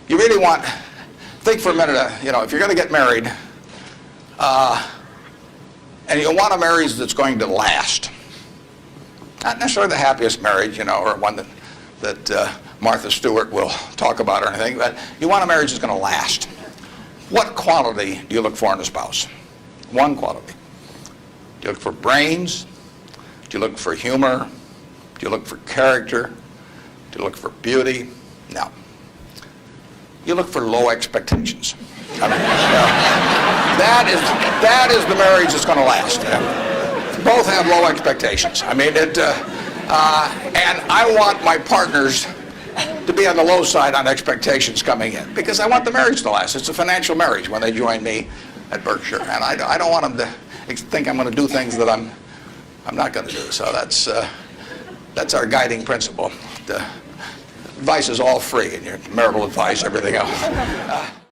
you really want, think for a minute, you know, if you're going to get married, and you want a marriage that's going to last, not necessarily the happiest marriage, you know, or one that Martha Stewart will talk about or anything, but you want a marriage that's going to last. What quality do you look for in a spouse? One quality. Do you look for brains? Do you look for humor? Do you look for character? Do you look for beauty? No. You look for low expectations. I mean, that is the marriage that's going to last. Both have low expectations. I mean, and I want my partners to be on the low side on expectations coming in, because I want the marriage to last. It's a financial marriage when they join me at Berkshire, and I don't want them to think I'm going to do things that I'm not going to do. So that's our guiding principle. The advice is all free, and your marital advice, everything else.